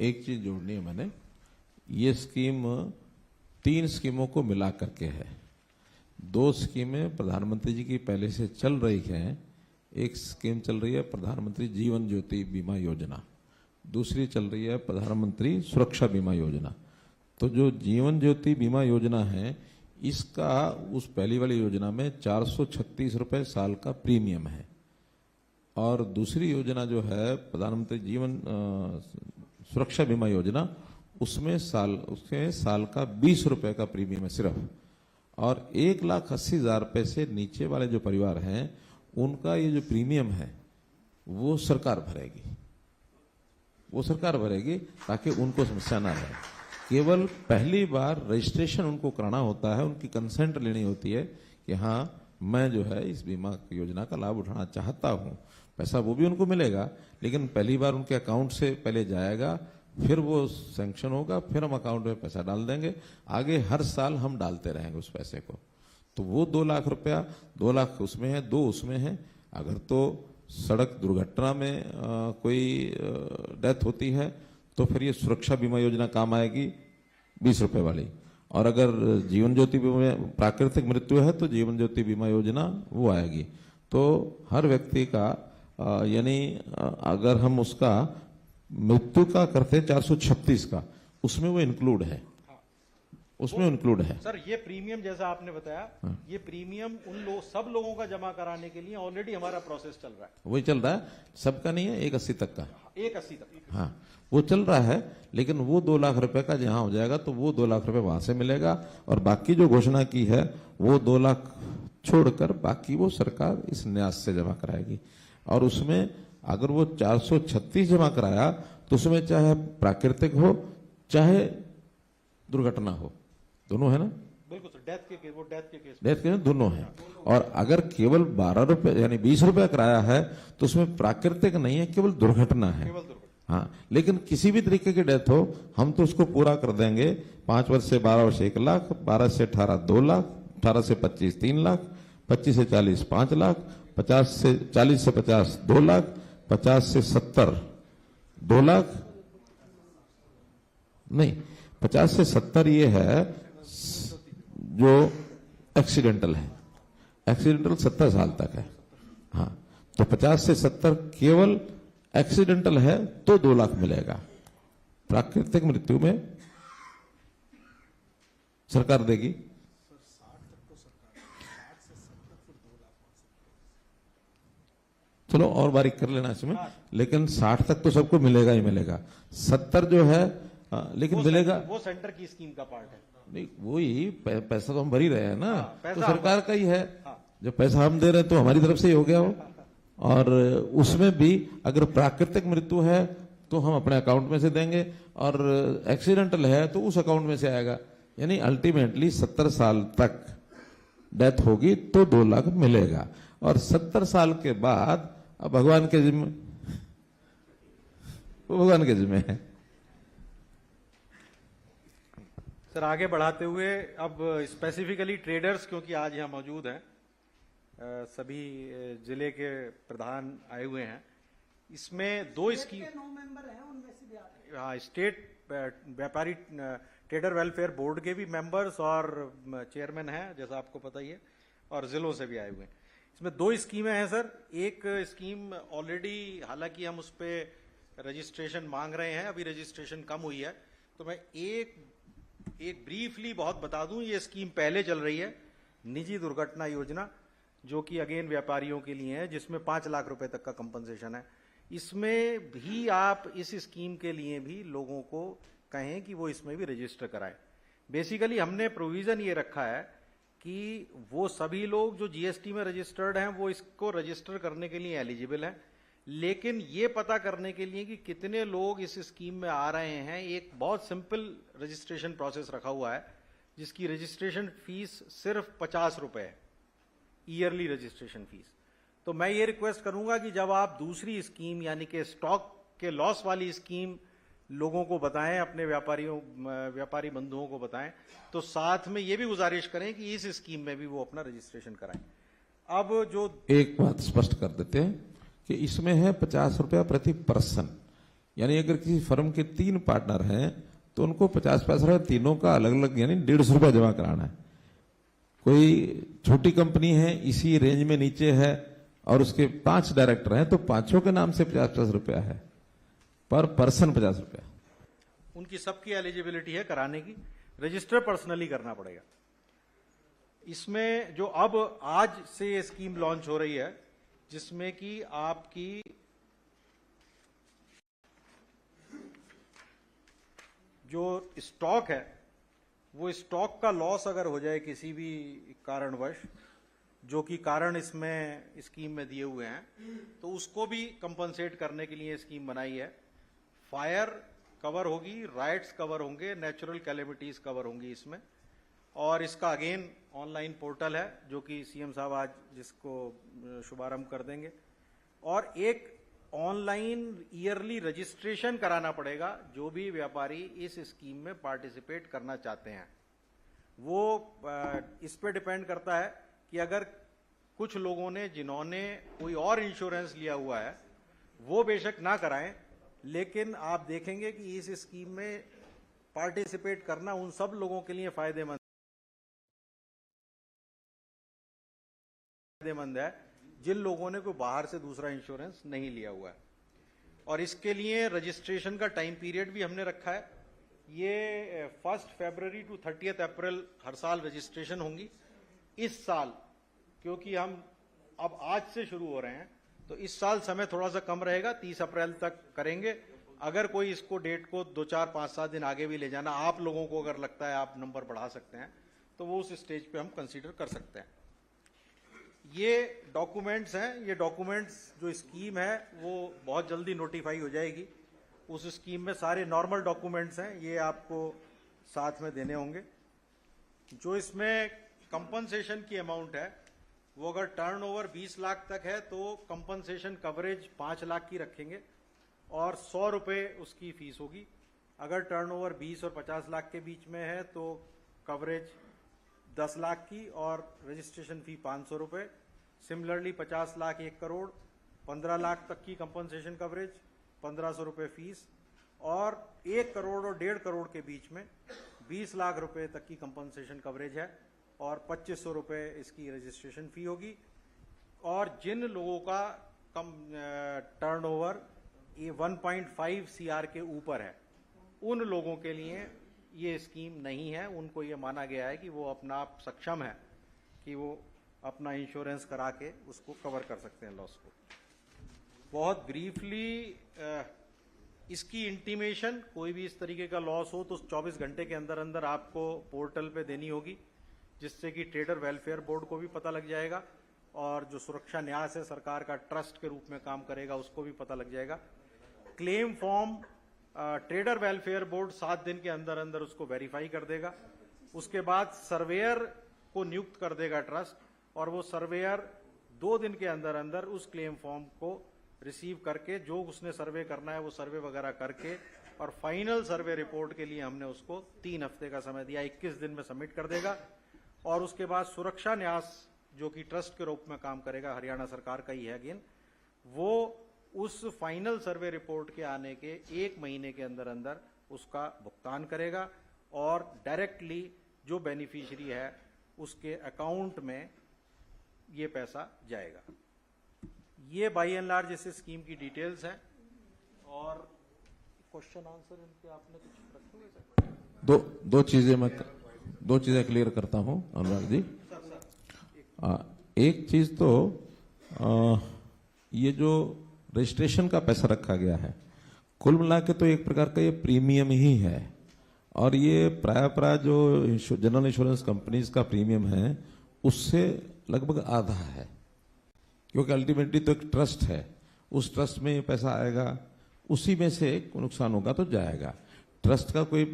एक चीज जोड़नी है मैंने, ये स्कीम 3 स्कीमों को मिला करके है। 2 स्कीमें प्रधानमंत्री जी की पहले से चल रही हैं। एक स्कीम चल रही है प्रधानमंत्री जीवन ज्योति बीमा योजना, दूसरी चल रही है प्रधानमंत्री सुरक्षा बीमा योजना। तो जो जीवन ज्योति बीमा योजना है, इसका उस पहली वाली योजना में 436 रुपए साल का प्रीमियम है, और दूसरी योजना जो है प्रधानमंत्री जीवन सुरक्षा बीमा योजना, उसमें साल का 20 रुपए का प्रीमियम है सिर्फ। और 1,80,000 रुपए से नीचे वाले जो परिवार हैं, उनका ये जो प्रीमियम है वो सरकार भरेगी, ताकि उनको समस्या ना रहे। केवल पहली बार रजिस्ट्रेशन उनको कराना होता है, उनकी कंसेंट लेनी होती है कि हाँ मैं जो है इस बीमा योजना का लाभ उठाना चाहता हूं। पैसा वो भी उनको मिलेगा, लेकिन पहली बार उनके अकाउंट से पहले जाएगा, फिर वो सैंक्शन होगा, फिर हम अकाउंट में पैसा डाल देंगे। आगे हर साल हम डालते रहेंगे उस पैसे को। तो वो 2 लाख रुपया, 2 लाख उसमें है, 2 उसमें है। अगर तो सड़क दुर्घटना में कोई डेथ होती है तो फिर ये सुरक्षा बीमा योजना काम आएगी 20 रुपए वाली, और अगर जीवन ज्योति बीमा प्राकृतिक मृत्यु है तो जीवन ज्योति बीमा योजना वो आएगी। तो हर व्यक्ति का यानी अगर हम उसका मृत्यु का करते 436 का, उसमें वो इंक्लूड है, उसमें इंक्लूड है। सर ये प्रीमियम जैसा आपने बताया, ये प्रीमियम सब लोगों का जमा कराने के लिए ऑलरेडी हमारा प्रोसेस चल रहा है। वही चल रहा है, सबका नहीं है, 1,80 तक का। 1,80 तक, हाँ वो चल रहा है। लेकिन वो 2 लाख रुपए का जहां हो जाएगा तो वो 2 लाख रुपए वहां से मिलेगा, और बाकी जो घोषणा की है वो 2 लाख छोड़कर बाकी वो सरकार इस न्यास से जमा कराएगी। और उसमें अगर वो 436 जमा कराया तो उसमें चाहे प्राकृतिक हो चाहे दुर्घटना हो, दोनों है ना। बिल्कुल सर, डेथ के दोनों है। और अगर केवल 12 रुपए यानी 20 रुपए कराया है तो उसमें प्राकृतिक नहीं है, केवल दुर्घटना है। हाँ, लेकिन किसी भी तरीके की डेथ हो हम तो उसको पूरा कर देंगे। 5 वर्ष से 12 वर्ष 1 लाख, 12 से 18 2 लाख, 18 से 25 3 लाख, 25 से 40 5 लाख, 40 से 50 2 लाख, 50 से 70 2 लाख नहीं, 50 से 70 ये है जो एक्सीडेंटल है, एक्सीडेंटल 70 साल तक है। हाँ, तो 50 से 70 केवल एक्सीडेंटल है तो 2 लाख मिलेगा। प्राकृतिक मृत्यु में सरकार देगी। चलो और बारीक कर लेना इसमें, लेकिन 60 तक तो सबको मिलेगा ही मिलेगा। 70 जो है लेकिन मिलेगा, वो सेंटर की स्कीम का पार्ट है। नहीं, वही पैसा तो हम भर ही रहे हैं ना। तो सरकार का ही है। हाँ। जो पैसा हम दे रहे हैं तो हमारी तरफ से ही हो गया वो। और उसमें भी अगर प्राकृतिक मृत्यु है तो हम अपने अकाउंट में से देंगे, और एक्सीडेंटल है तो उस अकाउंट में से आएगा। यानी अल्टीमेटली 70 साल तक डेथ होगी तो 2 लाख मिलेगा। और 70 साल के बाद अब भगवान के जिम्मे, वो भगवान के जिम्मे है। सर आगे बढ़ाते हुए अब स्पेसिफिकली ट्रेडर्स, क्योंकि आज यहाँ मौजूद हैं, सभी जिले के प्रधान आए हुए हैं। इसमें 2 स्कीम 9 मेंबर हैं, उनमें से भी आते हैं। हाँ, स्टेट व्यापारी ट्रेडर वेलफेयर बोर्ड के भी मेंबर्स और चेयरमैन हैं, जैसा आपको पता ही है, और जिलों से भी आए हुए हैं। इसमें 2 स्कीमें हैं सर। एक स्कीम ऑलरेडी, हालांकि हम उस पर रजिस्ट्रेशन मांग रहे हैं, अभी रजिस्ट्रेशन कम हुई है, तो मैं एक ब्रीफली बहुत बता दूं। ये स्कीम पहले चल रही है, निजी दुर्घटना योजना, जो कि अगेन व्यापारियों के लिए है, जिसमें 5 लाख रुपए तक का कंपनसेशन है। इसमें भी आप इस स्कीम के लिए भी लोगों को कहें कि वो इसमें भी रजिस्टर कराएं। बेसिकली हमने प्रोविजन ये रखा है कि वो सभी लोग जो जीएसटी में रजिस्टर्ड हैं वो इसको रजिस्टर करने के लिए एलिजिबल हैं, लेकिन ये पता करने के लिए कि कितने लोग इस स्कीम में आ रहे हैं, एक बहुत सिंपल रजिस्ट्रेशन प्रोसेस रखा हुआ है, जिसकी रजिस्ट्रेशन फीस सिर्फ 50 रुपए है, ईयरली रजिस्ट्रेशन फीस। तो मैं ये रिक्वेस्ट करूंगा कि जब आप दूसरी स्कीम यानी कि स्टॉक के लॉस वाली स्कीम लोगों को बताएं, अपने व्यापारी बंधुओं को बताएं, तो साथ में ये भी गुजारिश करें कि इस स्कीम में भी वो अपना रजिस्ट्रेशन कराएं। अब जो एक बात स्पष्ट कर देते हैं कि इसमें है 50 रुपया प्रति पर्सन, यानी अगर किसी फर्म के 3 पार्टनर हैं तो उनको 50 पैसा तीनों का अलग अलग यानी 150 रुपया जमा कराना है। कोई छोटी कंपनी है इसी रेंज में नीचे है और उसके 5 डायरेक्टर हैं तो पांचों के नाम से 50 रुपया है, पर पर्सन 50 रुपया। उनकी सबकी एलिजिबिलिटी है कराने की, रजिस्टर पर्सनली करना पड़ेगा। इसमें जो अब आज से ये स्कीम लॉन्च हो रही है, जिसमें कि आपकी जो स्टॉक है वो स्टॉक का लॉस अगर हो जाए किसी भी कारणवश, जो कि कारण इसमें स्कीम में दिए हुए हैं, तो उसको भी कंपनसेट करने के लिए स्कीम बनाई है। फायर कवर होगी, राइट्स कवर होंगे, नेचुरल कैलेमिटीज कवर होंगी इसमें। और इसका अगेन ऑनलाइन पोर्टल है जो कि सीएम साहब आज जिसको शुभारंभ कर देंगे। और एक ऑनलाइन ईयरली रजिस्ट्रेशन कराना पड़ेगा जो भी व्यापारी इस स्कीम में पार्टिसिपेट करना चाहते हैं। वो इस पे डिपेंड करता है कि अगर कुछ लोगों ने जिन्होंने कोई और इंश्योरेंस लिया हुआ है वो बेशक ना कराएं, लेकिन आप देखेंगे कि इस स्कीम में पार्टिसिपेट करना उन सब लोगों के लिए फायदेमंद है जिन लोगों ने कोई बाहर से दूसरा इंश्योरेंस नहीं लिया हुआ है। और इसके लिए रजिस्ट्रेशन का टाइम पीरियड भी हमने रखा है। ये 1 फरवरी टू 30 अप्रैल हर साल रजिस्ट्रेशन होंगी। इस साल क्योंकि हम अब आज से शुरू हो रहे हैं तो इस साल समय थोड़ा सा कम रहेगा, 30 अप्रैल तक करेंगे। अगर कोई इसको डेट को 2, 4, 5, 7 दिन आगे भी ले जाना आप लोगों को अगर लगता है आप नंबर बढ़ा सकते हैं तो वो उस स्टेज पे हम कंसीडर कर सकते हैं। ये डॉक्यूमेंट्स हैं, ये डॉक्यूमेंट्स जो स्कीम है वो बहुत जल्दी नोटिफाई हो जाएगी। उस स्कीम में सारे नॉर्मल डॉक्यूमेंट्स हैं, ये आपको साथ में देने होंगे। जो इसमें कंपनसेशन की अमाउंट है वो अगर टर्नओवर 20 लाख तक है तो कंपनसेशन कवरेज 5 लाख की रखेंगे और 100 रुपये उसकी फीस होगी। अगर टर्नओवर 20 और 50 लाख के बीच में है तो कवरेज 10 लाख की और रजिस्ट्रेशन फी 500 रुपये। सिमिलरली 50 लाख 1 करोड़ 15 लाख तक की कंपनसेशन कवरेज 1500 रुपये फीस, और 1 करोड़ और 1.5 करोड़ के बीच में 20 लाख रुपए तक की कंपनसेशन कवरेज है और 2500 रुपये इसकी रजिस्ट्रेशन फी होगी। और जिन लोगों का कम टर्नओवर ये 1.5 CR के ऊपर है उन लोगों के लिए ये स्कीम नहीं है। उनको ये माना गया है कि वो अपना आप सक्षम है कि वो अपना इंश्योरेंस करा के उसको कवर कर सकते हैं लॉस को। बहुत ब्रीफली इसकी इंटीमेशन कोई भी इस तरीके का लॉस हो तो 24 घंटे के अंदर अंदर आपको पोर्टल पे देनी होगी, जिससे कि ट्रेडर वेलफेयर बोर्ड को भी पता लग जाएगा और जो सुरक्षा न्यास है सरकार का ट्रस्ट के रूप में काम करेगा उसको भी पता लग जाएगा। Claim form trader welfare board 7 दिन के अंदर अंदर उसको वेरीफाई कर देगा। उसके बाद सर्वेयर को नियुक्त कर देगा ट्रस्ट और वो सर्वेयर 2 दिन के अंदर अंदर उस क्लेम फॉर्म को रिसीव करके जो उसने सर्वे करना है वो सर्वे वगैरह करके और फाइनल सर्वे रिपोर्ट के लिए हमने उसको 3 हफ्ते का समय दिया, 21 दिन में सबमिट कर देगा। और उसके बाद सुरक्षा न्यास जो कि ट्रस्ट के रूप में काम करेगा, हरियाणा सरकार का ही है अगेन, वो उस फाइनल सर्वे रिपोर्ट के आने के 1 महीने के अंदर अंदर उसका भुगतान करेगा और डायरेक्टली जो बेनिफिशियरी है उसके अकाउंट में ये पैसा जाएगा। ये बाई एंड लार्ज इस स्कीम की डिटेल्स हैं। और क्वेश्चन आंसर इनके आपने कुछ रखे हुए सर? दो चीजें क्लियर करता हूं अनुराग जी। एक चीज तो ये जो रजिस्ट्रेशन का पैसा रखा गया है कुल मिला के तो एक प्रकार का ये प्रीमियम ही है और ये प्राय जो जनरल इंश्योरेंस कंपनीज का प्रीमियम है उससे लगभग आधा है, क्योंकि अल्टीमेटली तो एक ट्रस्ट है, उस ट्रस्ट में ये पैसा आएगा, उसी में से नुकसान होगा तो जाएगा। ट्रस्ट का कोई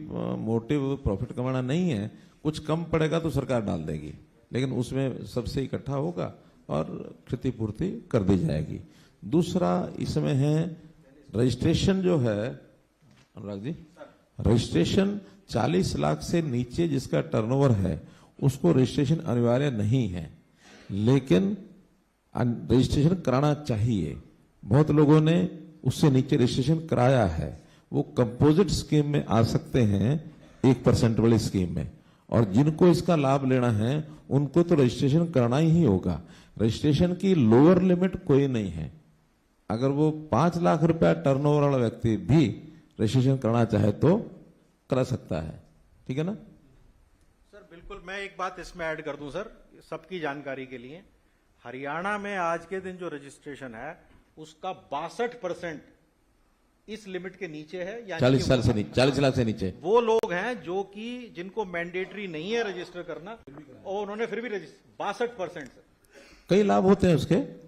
मोटिव प्रॉफिट कमाना नहीं है, कुछ कम पड़ेगा तो सरकार डाल देगी, लेकिन उसमें सबसे इकट्ठा होगा और क्षतिपूर्ति कर दी जाएगी। दूसरा इसमें है रजिस्ट्रेशन जो है अनुराग जी, रजिस्ट्रेशन 40 लाख से नीचे जिसका टर्नओवर है उसको रजिस्ट्रेशन अनिवार्य नहीं है, लेकिन रजिस्ट्रेशन कराना चाहिए। बहुत लोगों ने उससे नीचे रजिस्ट्रेशन कराया है वो कंपोजिट स्कीम में आ सकते हैं 1% वाली स्कीम में, और जिनको इसका लाभ लेना है उनको तो रजिस्ट्रेशन करना ही होगा। रजिस्ट्रेशन की लोअर लिमिट कोई नहीं है। अगर वो 5 लाख रुपया टर्नओवर वाला व्यक्ति भी रजिस्ट्रेशन करना चाहे तो करा सकता है। ठीक है ना सर? बिल्कुल, मैं एक बात इसमें ऐड कर दूं सर, सबकी जानकारी के लिए। हरियाणा में आज के दिन जो रजिस्ट्रेशन है उसका 62% इस लिमिट के नीचे है, यानी 40 साल से नीचे, 40 लाख से नीचे वो लोग हैं जो कि जिनको मैंडेटरी नहीं है रजिस्टर करना, और उन्होंने फिर भी रजिस्टर 62%। कई लाभ होते हैं उसके,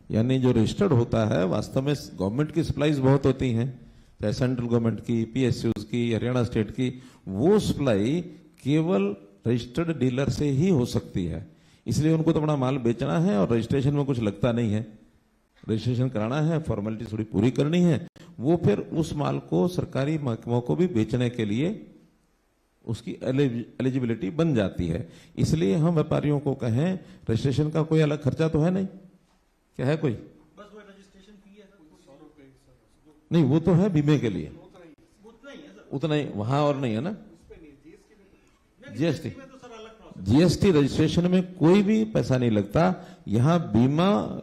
यानी जो रजिस्टर्ड होता है वास्तव में गवर्नमेंट की सप्लाईज बहुत होती हैं, चाहे सेंट्रल गवर्नमेंट की, पीएसयूज की, हरियाणा स्टेट की, वो सप्लाई केवल रजिस्टर्ड डीलर से ही हो सकती है। इसलिए उनको तो अपना माल बेचना है और रजिस्ट्रेशन में कुछ लगता नहीं है। रजिस्ट्रेशन कराना है, फॉर्मेलिटी थोड़ी पूरी करनी है, वो फिर उस माल को सरकारी महकमों को भी बेचने के लिए उसकी एलिजिबिलिटी बन जाती है। इसलिए हम व्यापारियों को कहें रजिस्ट्रेशन का कोई अलग खर्चा तो है नहीं। क्या है कोई? बस वो रजिस्ट्रेशन फी है सर। नहीं, वो तो है बीमे के लिए, उतना ही है सर, उतना ही वहां, और नहीं है ना जीएसटी। में तो सर अलग प्रोसेस। जीएसटी रजिस्ट्रेशन में कोई भी पैसा नहीं लगता। यहां बीमा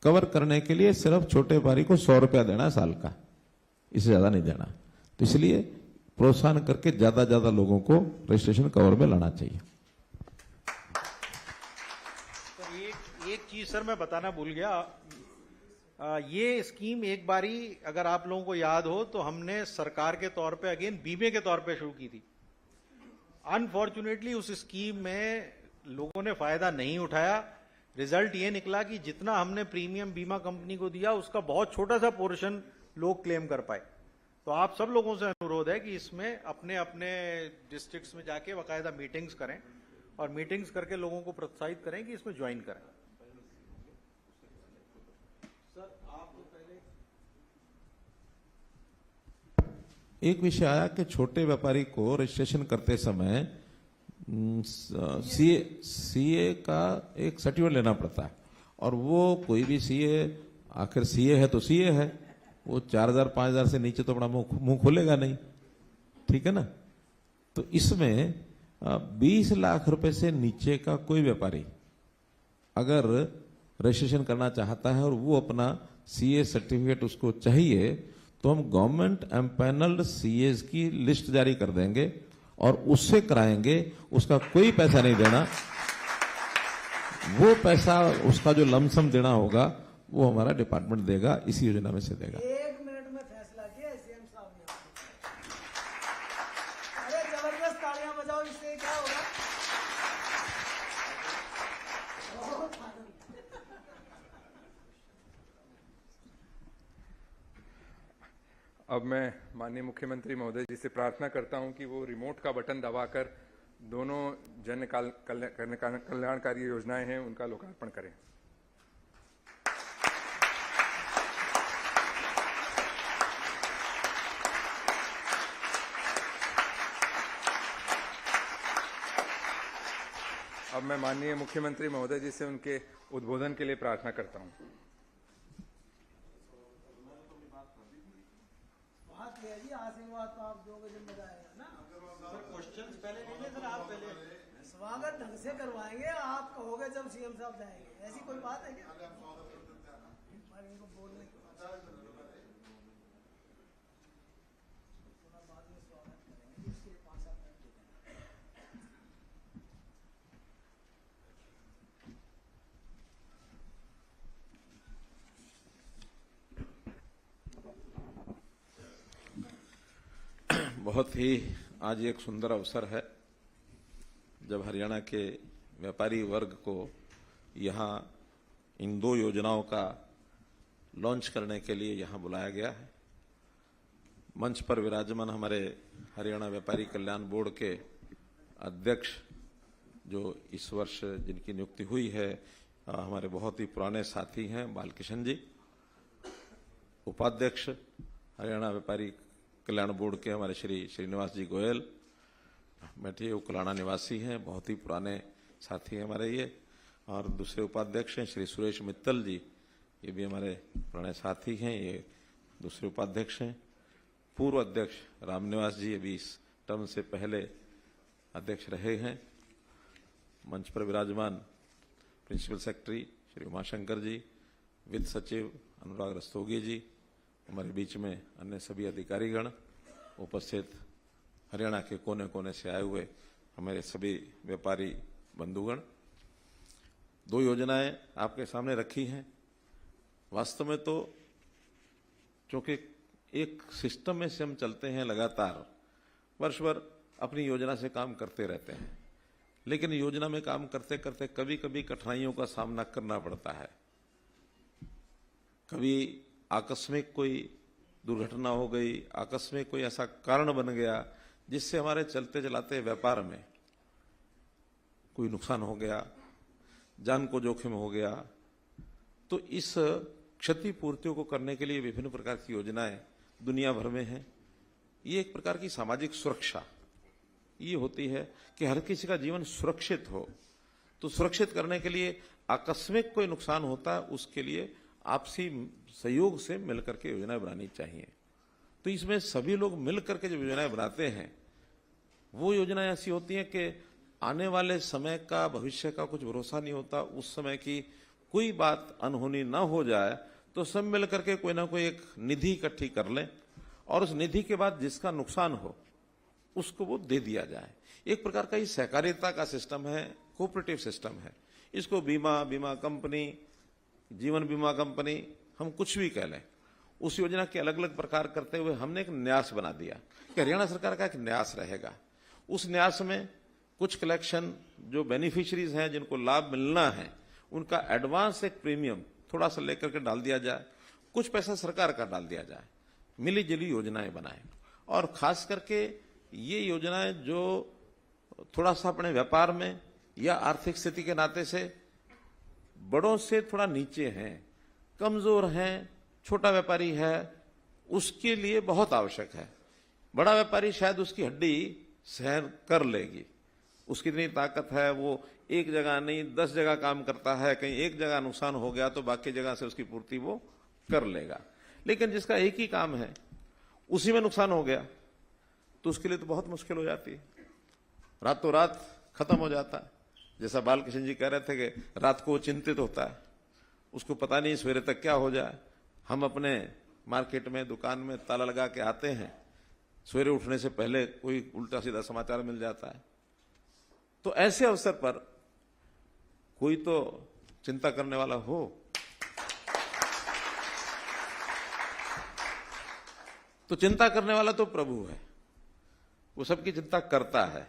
कवर करने के लिए सिर्फ छोटे व्यापारी को 100 रुपया देना है साल का, इससे ज्यादा नहीं देना। तो इसलिए प्रोत्साहन करके ज्यादा लोगों को रजिस्ट्रेशन कवर में लाना चाहिए। तो एक चीज सर मैं बताना भूल गया। ये स्कीम एक बारी अगर आप लोगों को याद हो तो हमने सरकार के तौर पे अगेन बीमे के तौर पे शुरू की थी। अनफॉर्चुनेटली उस स्कीम में लोगों ने फायदा नहीं उठाया। रिजल्ट ये निकला कि जितना हमने प्रीमियम बीमा कंपनी को दिया उसका बहुत छोटा सा पोर्शन लोग क्लेम कर पाए। तो आप सब लोगों से अनुरोध है कि इसमें अपने अपने डिस्ट्रिक्ट्स में जाके बाकायदा मीटिंग्स करें और मीटिंग्स करके लोगों को प्रोत्साहित करें कि इसमें ज्वाइन करें। एक विषय आया कि छोटे व्यापारी को रजिस्ट्रेशन करते समय सीए का एक सर्टिफिकेट लेना पड़ता है, और वो कोई भी सीए, आखिर सीए है तो सीए है, वो 4,000 5,000 से नीचे तो अपना मुंह खोलेगा नहीं। ठीक है ना? तो इसमें 20 लाख रुपए से नीचे का कोई व्यापारी अगर रजिस्ट्रेशन करना चाहता है और वो अपना सीए सर्टिफिकेट उसको चाहिए, तो हम गवर्नमेंट एम्पैनल्ड सीएस की लिस्ट जारी कर देंगे और उससे कराएंगे। उसका कोई पैसा नहीं देना, वो पैसा उसका जो लमसम देना होगा वो हमारा डिपार्टमेंट देगा, इसी योजना में से देगा। 1 मिनट में फैसला किया सीएम साहब ने। अरे जबरदस्त तालियां बजाओ, इससे क्या होगा? बहुत आनंद। अब मैं माननीय मुख्यमंत्री महोदय जी से प्रार्थना करता हूं कि वो रिमोट का बटन दबाकर दोनों जन कल्याणकारी योजनाएं हैं उनका लोकार्पण करें। अब मैं माननीय मुख्यमंत्री महोदय जी से उनके उद्बोधन के लिए प्रार्थना करता हूं। बात ये है जी, आशीर्वाद तो आप दोगे जब मजा आएगा ना। क्वेश्चंस पहले ले लें सर, आप पहले। स्वागत ढंग से करवाएंगे, आप कहोगे जब सीएम साहब जाएंगे। ऐसी कोई बात है क्या? पर इनको बोलने की बाद में स्वागत करेंगे, इसके 5-7 मिनट देते हैं। बहुत ही आज एक सुंदर अवसर है जब हरियाणा के व्यापारी वर्ग को यहाँ इन 2 योजनाओं का लॉन्च करने के लिए यहाँ बुलाया गया है। मंच पर विराजमान हमारे हरियाणा व्यापारी कल्याण बोर्ड के अध्यक्ष जो इस वर्ष जिनकी नियुक्ति हुई है, हमारे बहुत ही पुराने साथी हैं बालकिशन जी। उपाध्यक्ष हरियाणा व्यापारी कल्याण बोर्ड के हमारे श्री श्रीनिवास जी गोयल बैठे, वो कुलाना निवासी हैं, बहुत ही पुराने साथी हैं हमारे ये। और दूसरे उपाध्यक्ष हैं श्री सुरेश मित्तल जी, ये भी हमारे पुराने साथी हैं, ये दूसरे उपाध्यक्ष हैं, पूर्व अध्यक्ष रामनिवास जी अभी इस टर्म से पहले अध्यक्ष रहे हैं, मंच पर विराजमान प्रिंसिपल सेक्रेटरी श्री उमाशंकर जी, वित्त सचिव अनुराग रस्तोगी जी, हमारे बीच में अन्य सभी अधिकारीगण, उपस्थित हरियाणा के कोने कोने से आए हुए हमारे सभी व्यापारी बंधुगण। 2 योजनाएं आपके सामने रखी हैं। वास्तव में तो चूंकि एक सिस्टम में से हम चलते हैं, लगातार वर्ष भर अपनी योजना से काम करते रहते हैं, लेकिन योजना में काम करते करते कभी कभी कठिनाइयों का सामना करना पड़ता है। कभी आकस्मिक कोई दुर्घटना हो गई, आकस्मिक कोई ऐसा कारण बन गया जिससे हमारे चलते चलाते व्यापार में कोई नुकसान हो गया, जान को जोखिम हो गया। तो इस क्षतिपूर्तियों को करने के लिए विभिन्न प्रकार की योजनाएं दुनिया भर में हैं। ये एक प्रकार की सामाजिक सुरक्षा ये होती है कि हर किसी का जीवन सुरक्षित हो। तो सुरक्षित करने के लिए आकस्मिक कोई नुकसान होता है, उसके लिए आपसी सहयोग से मिलकर के योजनाएं बनानी चाहिए। तो इसमें सभी लोग मिलकर के जब योजनाएं बनाते हैं, वो योजनाएं ऐसी होती हैं कि आने वाले समय का, भविष्य का कुछ भरोसा नहीं होता। उस समय की कोई बात अनहोनी ना हो जाए तो सब मिलकर के कोई ना कोई एक निधि इकट्ठी कर लें और उस निधि के बाद जिसका नुकसान हो उसको वो दे दिया जाए। एक प्रकार का ये सहकारिता का सिस्टम है, कोऑपरेटिव सिस्टम है। इसको बीमा कंपनी, जीवन बीमा कंपनी, हम कुछ भी कह लें, उस योजना के अलग अलग प्रकार करते हुए हमने एक न्यास बना दिया कि हरियाणा सरकार का एक न्यास रहेगा। उस न्यास में कुछ कलेक्शन जो बेनिफिशियरीज हैं, जिनको लाभ मिलना है, उनका एडवांस एक प्रीमियम थोड़ा सा लेकर के डाल दिया जाए, कुछ पैसा सरकार का डाल दिया जाए, मिली जुली योजनाएं बनाएं। और खास करके ये योजनाएं जो थोड़ा सा अपने व्यापार में या आर्थिक स्थिति के नाते से बड़ों से थोड़ा नीचे हैं, कमजोर हैं, छोटा व्यापारी है, उसके लिए बहुत आवश्यक है। बड़ा व्यापारी शायद उसकी हड्डी सहन कर लेगी, उसकी इतनी ताकत है, वो एक जगह नहीं 10 जगह काम करता है, कहीं एक जगह नुकसान हो गया तो बाकी जगह से उसकी पूर्ति वो कर लेगा। लेकिन जिसका एक ही काम है, उसी में नुकसान हो गया तो उसके लिए तो बहुत मुश्किल हो जाती है, रातों रात खत्म हो जाता है। जैसा बालकृष्ण जी कह रहे थे कि रात को वो चिंतित होता है, उसको पता नहीं सवेरे तक क्या हो जाए। हम अपने मार्केट में, दुकान में ताला लगा के आते हैं, सवेरे उठने से पहले कोई उल्टा सीधा समाचार मिल जाता है। तो ऐसे अवसर पर कोई तो चिंता करने वाला हो। तो चिंता करने वाला तो प्रभु है, वो सबकी चिंता करता है,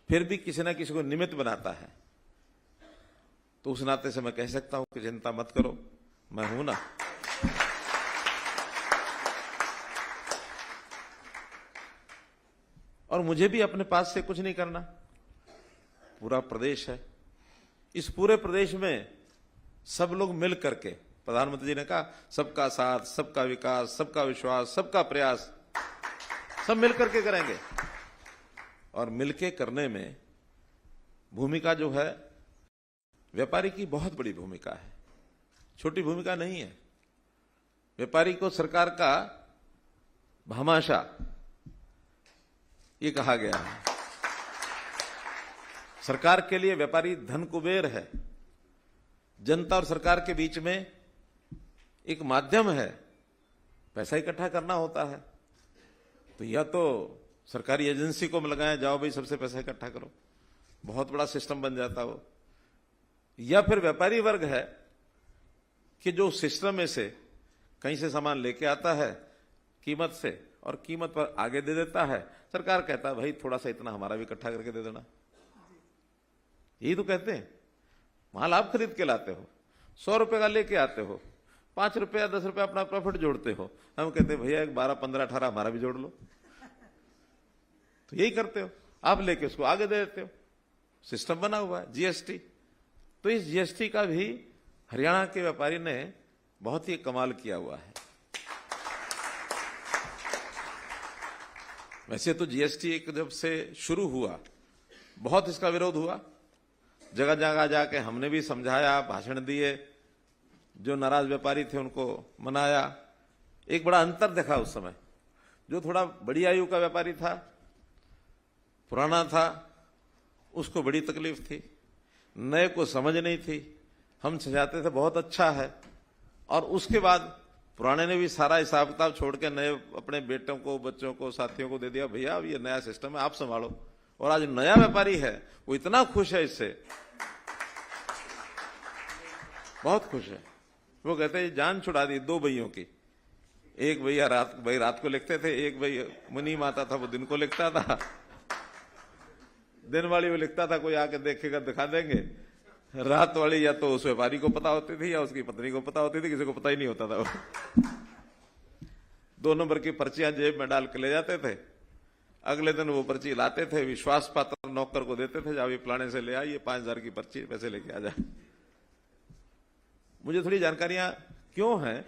फिर भी किसी ना किसी को निमित्त बनाता है। तो उस नाते से मैं कह सकता हूं कि चिंता मत करो, मैं हूं ना। और मुझे भी अपने पास से कुछ नहीं करना, पूरा प्रदेश है, इस पूरे प्रदेश में सब लोग मिल करके, प्रधानमंत्री जी ने कहा सबका साथ, सबका विकास, सबका विश्वास, सबका प्रयास, सब मिल करके करेंगे। और मिलके करने में भूमिका जो है व्यापारी की बहुत बड़ी भूमिका है, छोटी भूमिका नहीं है। व्यापारी को सरकार का भामाशाह ये कहा गया है। सरकार के लिए व्यापारी धन कुबेर है, जनता और सरकार के बीच में एक माध्यम है, पैसा इकट्ठा करना होता है। तो या तो सरकारी एजेंसी को लगाएं, जाओ भाई सबसे पैसा इकट्ठा करो, बहुत बड़ा सिस्टम बन जाता हो। या फिर व्यापारी वर्ग है कि जो सिस्टम में से कहीं से सामान लेके आता है कीमत से और कीमत पर आगे दे देता है, सरकार कहता है भाई थोड़ा सा इतना हमारा भी इकट्ठा करके दे देना। यही तो कहते हैं, माल आप खरीद के लाते हो, 100 रुपए का लेके आते हो, 5 रुपया 10 रुपया अपना प्रॉफिट जोड़ते हो। हम कहते हैं भैया 12, 15, 18 हमारा भी जोड़ लो। तो यही करते हो, आप लेके उसको आगे दे देते हो। सिस्टम बना हुआ है जीएसटी। तो इस जीएसटी का भी हरियाणा के व्यापारी ने बहुत ही कमाल किया हुआ है। वैसे तो जीएसटी एक जब से शुरू हुआ बहुत इसका विरोध हुआ, जगह जगह जाके हमने भी समझाया, भाषण दिए, जो नाराज व्यापारी थे उनको मनाया। एक बड़ा अंतर देखा उस समय। जो थोड़ा बड़ी आयु का व्यापारी था, पुराना था, उसको बड़ी तकलीफ थी, नए को समझ नहीं थी। हम समझाते थे बहुत अच्छा है, और उसके बाद पुराने ने भी सारा हिसाब किताब छोड़ के नए अपने बेटों को, बच्चों को, साथियों को दे दिया, भैया अब ये नया सिस्टम है, आप संभालो। और आज नया व्यापारी है, वो इतना खुश है इससे, बहुत खुश है। वो कहते हैं जान छुड़ा दी दो भैयों की। एक भैया रात को लिखते थे, एक भैया मुनी माता था, वो दिन को लिखता था। दिन वाली वो लिखता था, कोई आके देखेगा दिखा देंगे। रात वाली या तो उस व्यापारी को पता होती थी या उसकी पत्नी को पता होती थी, किसी को पता ही नहीं होता था। वो 2 नंबर की पर्चियां जेब में डाल के ले जाते थे। अगले दिन वो पर्ची लाते थे, विश्वास पात्र नौकर को देते थे, जाओ ये फलाने से ले आइए 5000 की पर्ची, पैसे लेके आ जाए। मुझे थोड़ी जानकारियां क्यों हैं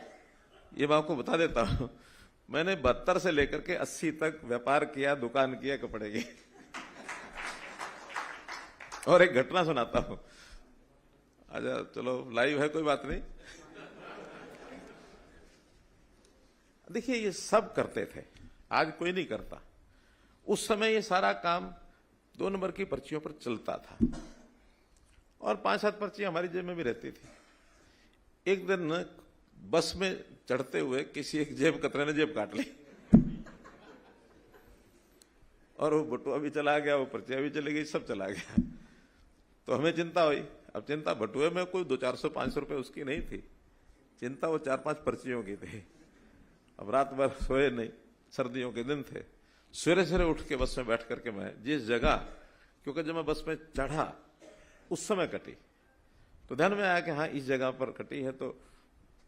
ये मैं आपको बता देता हूं। मैंने 72 से लेकर के 80 तक व्यापार किया, दुकान किया कपड़े की। और एक घटना सुनाता हूं। अच्छा चलो लाइव है, कोई बात नहीं। देखिए ये सब करते थे, आज कोई नहीं करता। उस समय ये सारा काम 2 नंबर की पर्चियों पर चलता था, और 5-7 पर्चियां हमारी जेब में भी रहती थी। एक दिन बस में चढ़ते हुए किसी एक जेब कतरे ने जेब काट ली, और वो बटुआ भी चला गया, वो पर्चियां भी चली गई, सब चला गया। तो हमें चिंता हुई। अब चिंता बटुए में कोई 200-400-500 रुपए उसकी नहीं थी, चिंता वो 4-5 पर्चियों की थी। अब रात भर सोए नहीं, सर्दियों के दिन थे। सवेरे सवेरे उठ के बस में बैठ करके मैं जिस जगह, क्योंकि जब मैं बस में चढ़ा उस समय कटी, तो ध्यान में आया कि हाँ इस जगह पर कटी है। तो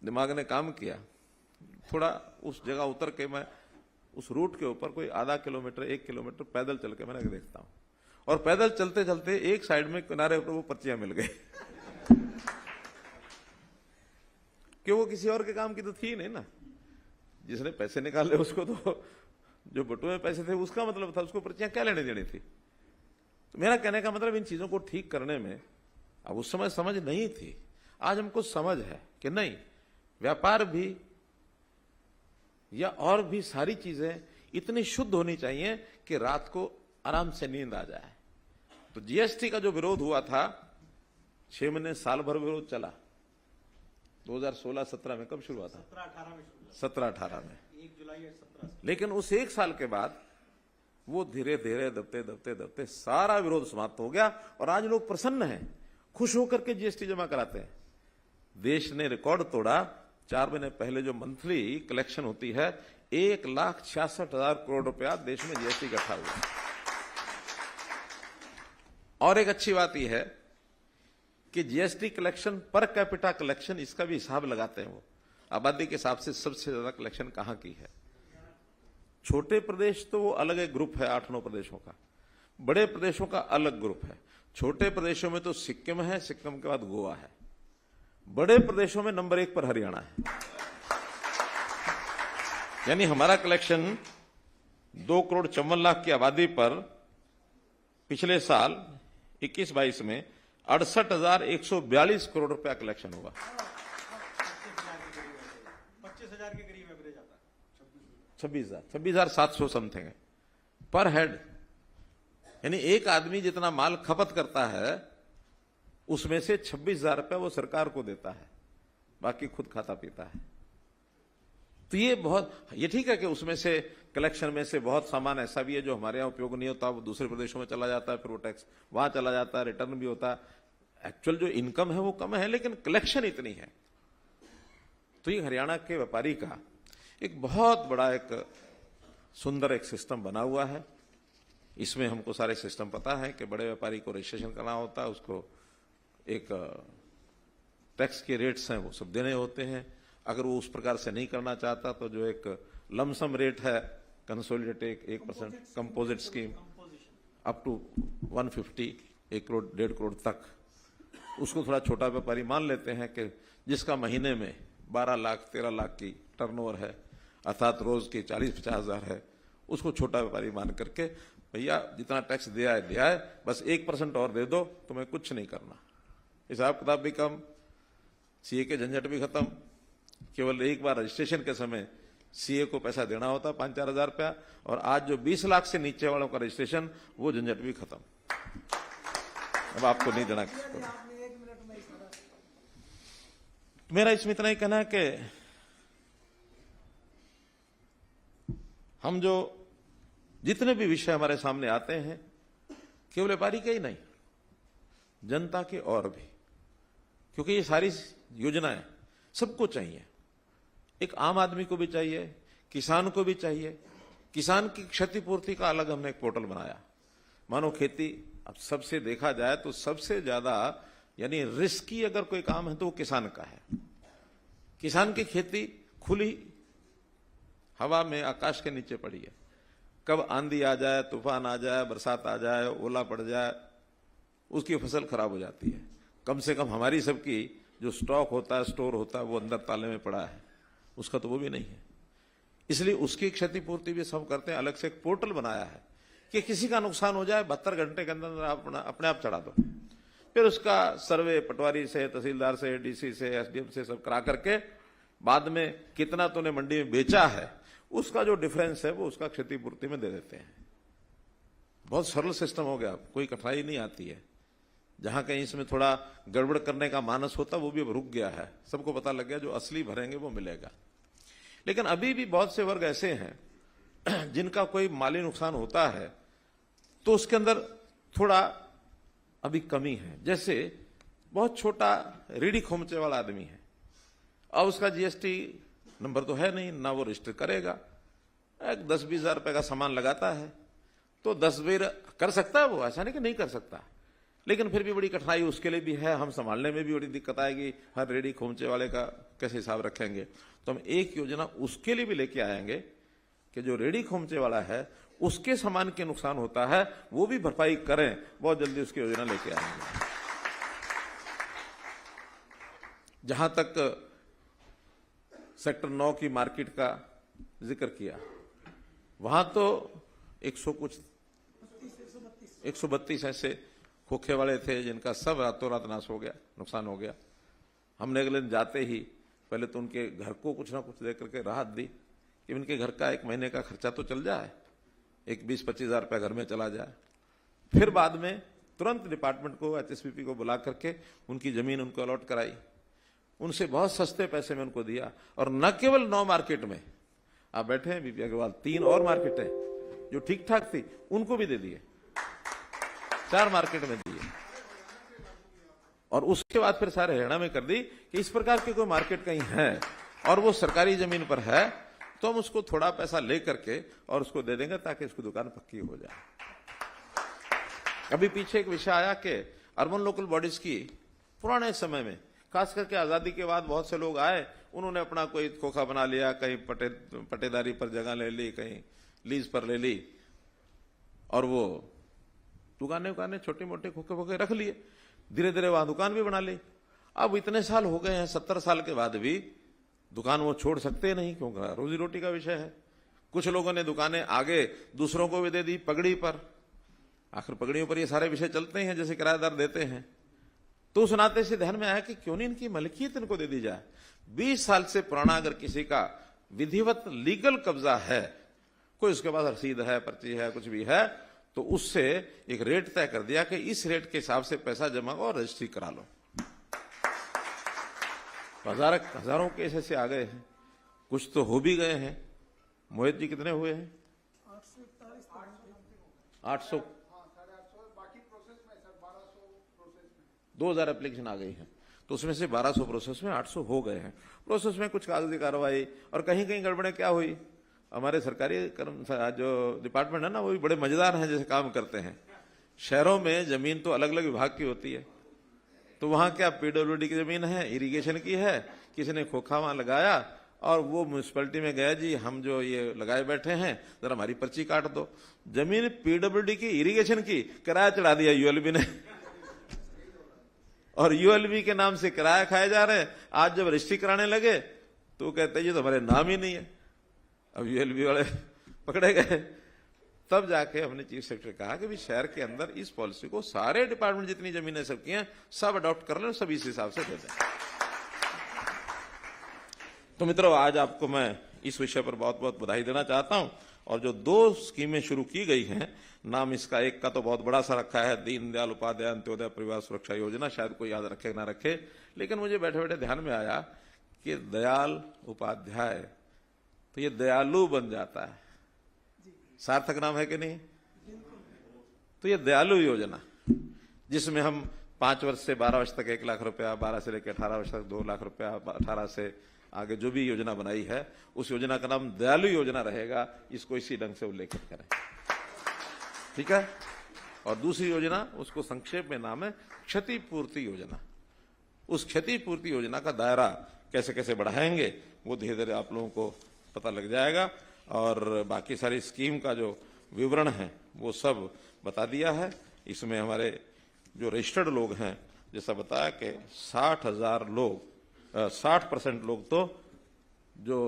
दिमाग ने काम किया, थोड़ा उस जगह उतर के मैं उस रूट के ऊपर कोई आधा किलोमीटर 1 किलोमीटर पैदल चल के मैंने देखता हूं, और पैदल चलते चलते एक साइड में किनारे पर वो पर्चियां मिल गई। कि वो किसी और के काम की तो थी नहीं ना, जिसने पैसे निकाले उसको तो, जो बटुए में पैसे थे उसका मतलब था, उसको पर्चियां क्या लेने देनी थी। तो मेरा कहने का मतलब इन चीजों को ठीक करने में अब उस समय समझ नहीं थी, आज हमको समझ है कि नहीं, व्यापार भी या और भी सारी चीजें इतनी शुद्ध होनी चाहिए कि रात को आराम से नींद आ जाए। तो जीएसटी का जो विरोध हुआ था, 6 महीने साल भर विरोध चला। 2016-17 में कब शुरू हुआ था? 17-18 में, 1 जुलाई 17। लेकिन उस एक साल के बाद वो धीरे धीरे दबते दबते दबते सारा विरोध समाप्त हो गया, और आज लोग प्रसन्न हैं, खुश होकर के जीएसटी जमा कराते हैं। देश ने रिकॉर्ड तोड़ा। 4 महीने पहले जो मंथली कलेक्शन होती है, 1,66,000 करोड़ रुपया देश में जीएसटी इकट्ठा हुआ। और एक अच्छी बात यह है कि GST collection per capita collection, इसका भी हिसाब लगाते हैं वो, आबादी के हिसाब से सबसे ज्यादा कलेक्शन कहां की है। छोटे प्रदेश तो वो अलग एक ग्रुप है 8-9 प्रदेशों का, बड़े प्रदेशों का अलग ग्रुप है। छोटे प्रदेशों में तो सिक्किम है, सिक्किम के बाद गोवा है, बड़े प्रदेशों में नंबर 1 पर हरियाणा है। यानी हमारा कलेक्शन 2,54,00,000 की आबादी पर पिछले साल 21-22 में 68,142 करोड़ रुपया कलेक्शन हुआ। 25,000 के करीब एवरेज आता है। 26,700 समथिंग है पर हेड। यानी एक आदमी जितना माल खपत करता है उसमें से 26,000 रुपया वो सरकार को देता है, बाकी खुद खाता पीता है। तो ये ठीक है कि उसमें से कलेक्शन में से बहुत सामान ऐसा भी है जो हमारे यहां उपयोग नहीं होता, वो दूसरे प्रदेशों में चला जाता है, फिर वो टैक्स वहां चला जाता है, रिटर्न भी होता है। एक्चुअल जो इनकम है वो कम है, लेकिन कलेक्शन इतनी है। तो ये हरियाणा के व्यापारी का एक बहुत बड़ा एक सुंदर एक सिस्टम बना हुआ है। इसमें हमको सारे सिस्टम पता है कि बड़े व्यापारी को रजिस्ट्रेशन करना होता है, उसको एक टैक्स के रेट्स हैं वो सब देने होते हैं। अगर वो उस प्रकार से नहीं करना चाहता तो जो एक लमसम रेट है consolidated 1% composite scheme up to 150, 1 crore 1.5 crore तक, उसको थोड़ा छोटा व्यापारी मान लेते हैं कि जिसका महीने में 12 लाख 13 लाख की टर्नओवर है, अर्थात रोज की 40-50 हजार है, उसको छोटा व्यापारी मान करके भैया जितना टैक्स दिया है, बस 1% और दे दो, तुम्हें कुछ नहीं करना। हिसाब किताब भी कम, सीए के झंझट भी खत्म, केवल एक बार रजिस्ट्रेशन के समय सीए को पैसा देना होता 5-4 हजार रुपया, और आज जो 20 लाख से नीचे वालों का रजिस्ट्रेशन, वो झंझट भी खत्म। अब आपको नहीं देना। आपने 1 मिनट में इशारा। मेरा इसमें इतना ही कहना है कि हम जो जितने भी विषय हमारे सामने आते हैं, केवल व्यापारी के ही नहीं, जनता के और भी, क्योंकि ये सारी योजनाएं सबको चाहिए। एक आम आदमी को भी चाहिए, किसान को भी चाहिए। किसान की क्षतिपूर्ति का अलग हमने एक पोर्टल बनाया। मानो खेती, अब सबसे देखा जाए तो सबसे ज्यादा यानी रिस्की अगर कोई काम है तो वो किसान का है। किसान की खेती खुली हवा में, आकाश के नीचे पड़ी है। कब आंधी आ जाए, तूफान आ जाए, बरसात आ जाए, ओला पड़ जाए, उसकी फसल खराब हो जाती है। कम से कम हमारी सबकी जो स्टॉक होता है, स्टोर होता है, वो अंदर ताले में पड़ा है, उसका तो वो भी नहीं है। इसलिए उसकी क्षतिपूर्ति भी सब करते हैं। अलग से एक पोर्टल बनाया है कि किसी का नुकसान हो जाए 72 घंटे के अंदर अपने आप चढ़ा दो। फिर उसका सर्वे पटवारी से, तहसीलदार से, डीसी से, एसडीएम से सब करा करके बाद में कितना तूने मंडी में बेचा है, उसका जो डिफरेंस है वो उसका क्षतिपूर्ति में दे देते हैं। बहुत सरल सिस्टम हो गया, कोई कठिनाई नहीं आती है। जहां कहीं इसमें थोड़ा गड़बड़ करने का मानस होता, वो भी अब रुक गया है। सबको पता लग गया जो असली भरेंगे वो मिलेगा। लेकिन अभी भी बहुत से वर्ग ऐसे हैं जिनका कोई माली नुकसान होता है तो उसके अंदर थोड़ा अभी कमी है। जैसे बहुत छोटा रेडी खोमचे वाला आदमी है, अब उसका जीएसटी नंबर तो है नहीं, ना वो रजिस्टर करेगा। एक 10-20 हजार रुपए का सामान लगाता है तो 10 बेर कर सकता है वो, ऐसा नहीं कि नहीं कर सकता। लेकिन फिर भी बड़ी कठिनाई उसके लिए भी है। हम संभालने में भी बड़ी दिक्कत आएगी। हर रेडी खोमचे वाले का कैसे हिसाब रखेंगे? तो हम एक योजना उसके लिए भी लेके आएंगे कि जो रेडी खोमचे वाला है उसके सामान के नुकसान होता है वो भी भरपाई करें। बहुत जल्दी उसकी योजना लेके आएंगे। जहां तक सेक्टर 9 की मार्केट का जिक्र किया, वहां तो 132 ऐसे खोखे वाले थे जिनका सब रातों रात नाश हो गया, नुकसान हो गया। हमने अगले दिन जाते ही पहले तो उनके घर को कुछ ना कुछ दे करके राहत दी कि उनके घर का 1 महीने का खर्चा तो चल जाए, एक 20-25 हजार रुपया घर में चला जाए। फिर बाद में तुरंत डिपार्टमेंट को, एचएसपीपी को बुला करके उनकी जमीन उनको अलॉट कराई, उनसे बहुत सस्ते पैसे में उनको दिया। और न केवल 9 मार्केट में, आप बैठे हैं बीपी अग्रवाल, 3 और मार्केटें जो ठीक ठाक थी उनको भी दे दिए, 4 मार्केट में दिए। और उसके बाद फिर सारे हरियाणा में कर दी कि इस प्रकार की कोई मार्केट कहीं है और वो सरकारी जमीन पर है तो हम उसको थोड़ा पैसा ले करके और उसको दे देंगे ताकि उसकी दुकान पक्की हो जाए। अभी पीछे एक विषय आया कि अर्बन लोकल बॉडीज की पुराने समय में, खास करके आजादी के बाद बहुत से लोग आए, उन्होंने अपना कोई खोखा बना लिया, कहीं पटेदारी पर जगह ले ली, कहीं लीज पर ले ली, और वो दुकानें छोटी मोटे खोखे वोखे रख लिए। धीरे धीरे वहां दुकान भी बना ली। अब इतने साल हो गए हैं, 70 साल के बाद भी दुकान वो छोड़ सकते नहीं, क्योंकि रोजी रोटी का विषय है। कुछ लोगों ने दुकानें आगे दूसरों को भी दे दी पगड़ी पर। आखिर पगड़ियों पर ये सारे विषय चलते हैं, जैसे किराएदार देते हैं। तो उस नाते से ध्यान में आया कि क्यों नहीं इनकी मलकियत इनको दे दी जाए। 20 साल से पुराना अगर किसी का विधिवत लीगल कब्जा है, कोई उसके पास रसीद है, पर्ची है, कुछ भी है, तो उससे एक रेट तय कर दिया कि इस रेट के हिसाब से पैसा जमा करो और रजिस्ट्री करा लो। हजारों केस ऐसे आ गए हैं, कुछ तो हो भी गए हैं। मोहित जी कितने हुए हैं? 800 2000 एप्लीकेशन आ गई है, तो उसमें से 1200 प्रोसेस में, 800 हो गए हैं। प्रोसेस में कुछ कागजी कार्रवाई और कहीं कहीं गड़बड़े क्या हुई। हमारे सरकारी जो डिपार्टमेंट है ना, वो भी बड़े मजेदार हैं, जैसे काम करते हैं। शहरों में जमीन तो अलग अलग विभाग की होती है, तो वहां क्या पीडब्ल्यूडी की जमीन है, इरिगेशन की है, किसी ने खोखा वहां लगाया और वो म्यूनिसिपैलिटी में गया, जी हम जो ये लगाए बैठे हैं जरा हमारी पर्ची काट दो। जमीन पीडब्ल्यूडी की, इरिगेशन की, किराया चढ़ा दिया यूएलबी ने और यूएलबी के नाम से किराया खाए जा रहे हैं। आज जब रजिस्ट्री कराने लगे तो कहते हैं ये तो हमारे नाम ही नहीं है। अब यूएलबी वाले पकड़े गए। तब जाके हमने चीफ सेक्रेटरी कहा कि भी शहर के अंदर इस पॉलिसी को सारे डिपार्टमेंट जितनी जमीनें सबकी हैं सब अडॉप्ट कर लें, सब इस हिसाब से दे दें। तो मित्रों, आज आपको मैं इस विषय पर बहुत बहुत बधाई देना चाहता हूं। और जो 2 स्कीमें शुरू की गई हैं, नाम इसका एक का तो बहुत बड़ा सा रखा है, दीनदयाल उपाध्याय अंत्योदय परिवार सुरक्षा योजना, शायद कोई याद रखे ना रखे, लेकिन मुझे बैठे बैठे ध्यान में आया कि दयाल उपाध्याय, तो ये दयालु बन जाता है, सार्थक नाम है कि नहीं? तो ये दयालु योजना, जिसमें हम 5 वर्ष से 12 वर्ष तक 1 लाख रुपया, 12 से लेकर 18 वर्ष तक 2 लाख रुपया, 18 से आगे जो भी योजना बनाई है, उस योजना का नाम दयालु योजना रहेगा। इसको इसी ढंग से उल्लेखित करें, ठीक है? और दूसरी योजना, उसको संक्षेप में नाम है क्षतिपूर्ति योजना। उस क्षतिपूर्ति योजना का दायरा कैसे कैसे बढ़ाएंगे, वो धीरे धीरे आप लोगों को पता लग जाएगा। और बाकी सारी स्कीम का जो विवरण है वो सब बता दिया है। इसमें हमारे जो रजिस्टर्ड लोग हैं, जैसा बताया कि 60,000 लोग, 60% लोग तो जो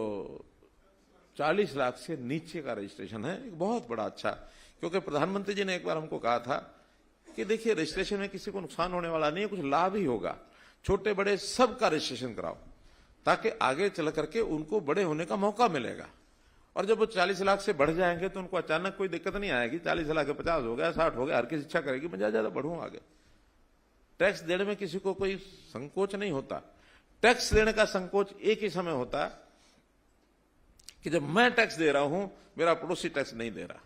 40 लाख से नीचे का रजिस्ट्रेशन है, एक बहुत बड़ा अच्छा। क्योंकि प्रधानमंत्री जी ने एक बार हमको कहा था कि देखिए, रजिस्ट्रेशन में किसी को नुकसान होने वाला नहीं है, कुछ लाभ ही होगा। छोटे बड़े सबका रजिस्ट्रेशन कराओ, ताकि आगे चल करके उनको बड़े होने का मौका मिलेगा। और जब वो 40 लाख से बढ़ जाएंगे तो उनको अचानक कोई दिक्कत नहीं आएगी। 40 लाख 50 हो गया, 60 हो गया, हर किसी इच्छा करेगी मैं ज्यादा बढ़ूं आगे। टैक्स देने में किसी को कोई संकोच नहीं होता। टैक्स देने का संकोच एक ही समय होता है कि जब मैं टैक्स दे रहा हूं, मेरा पड़ोसी टैक्स नहीं दे रहा,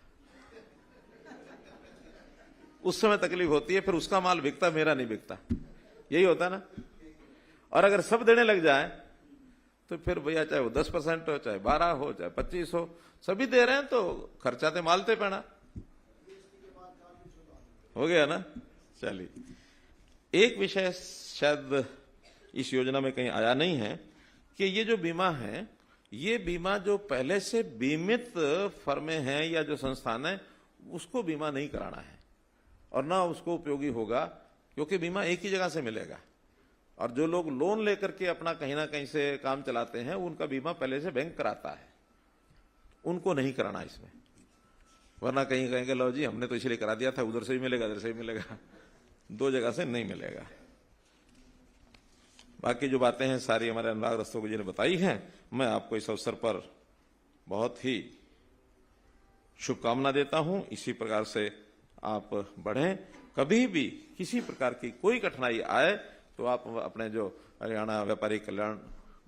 उस समय तकलीफ होती है। फिर उसका माल बिकता, मेरा नहीं बिकता, यही होता है ना। और अगर सब देने लग जाए तो फिर भैया चाहे वो 10% हो, चाहे 12 हो, चाहे 25 हो, सभी दे रहे हैं तो खर्चाते मालते पैना हो गया ना। चलिए, एक विषय शायद इस योजना में कहीं आया नहीं है कि ये जो बीमा है, ये बीमा जो पहले से बीमित फर्में हैं या जो संस्थान है, उसको बीमा नहीं कराना है और ना उसको उपयोगी होगा, क्योंकि बीमा एक ही जगह से मिलेगा। और जो लोग लोन लेकर के अपना कहीं ना कहीं से काम चलाते हैं, उनका बीमा पहले से बैंक कराता है, उनको नहीं कराना इसमें। वरना कहीं कहेंगे लो जी हमने तो इसलिए करा दिया था, उधर से भी मिलेगा, इधर से भी मिलेगा, 2 जगह से नहीं मिलेगा। बाकी जो बातें हैं सारी हमारे अनुराग रस्तोगी जी ने बताई हैं। मैं आपको इस अवसर पर बहुत ही शुभकामना देता हूं। इसी प्रकार से आप बढ़ें। कभी भी किसी प्रकार की कोई कठिनाई आए तो आप अपने जो हरियाणा व्यापारी कल्याण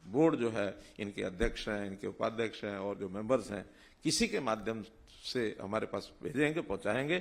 बोर्ड जो है, इनके अध्यक्ष हैं, इनके उपाध्यक्ष हैं और जो मेंबर्स हैं, किसी के माध्यम से हमारे पास भेजेंगे, पहुंचाएंगे।